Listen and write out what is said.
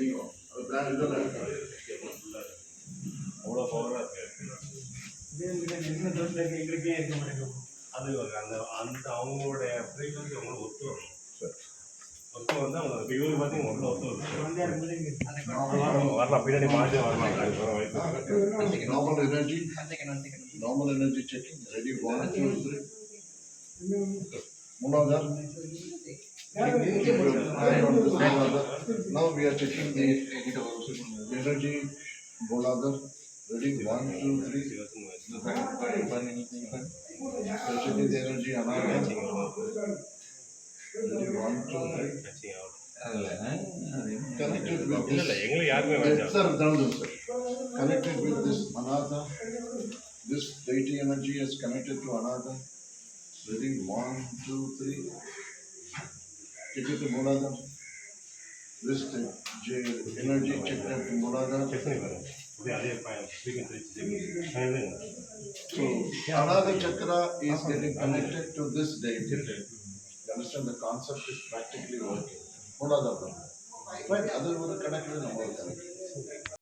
நீக்கும் அது பிளான் இதெல்லாம் இருக்கு. அவ்வளோ பவராக இருக்கு. எங்களுக்கே இருக்க மாட்டேங்குது. அது அந்த அந்த அவங்களுடைய ஃப்ரீக்வன்சி அவங்களுக்கு ஒத்து வரணும். ஒத்து வந்து அவங்க இவங்க பார்த்தீங்கன்னா ஒன்றும் ஒத்து வரும். வரலாம் பின்னாடி மாற்றி வரலாம். Normal energy checking. Ready? 1, 2, 3. Munadar. Now we are checking the energy. Munadar. Ready? 1, 2, 3. We are checking the energy. Another. Ready? 1, 2, 3. Connected with this. Sir, connected with this another. This deity energy is connected to another. Ready? 1, 2, 3. Check it to Muladhar. This energy check it to Muladhar. So another chakra is getting connected to this deity. You understand the concept is practically working. Muladhar. Right? Other would connect with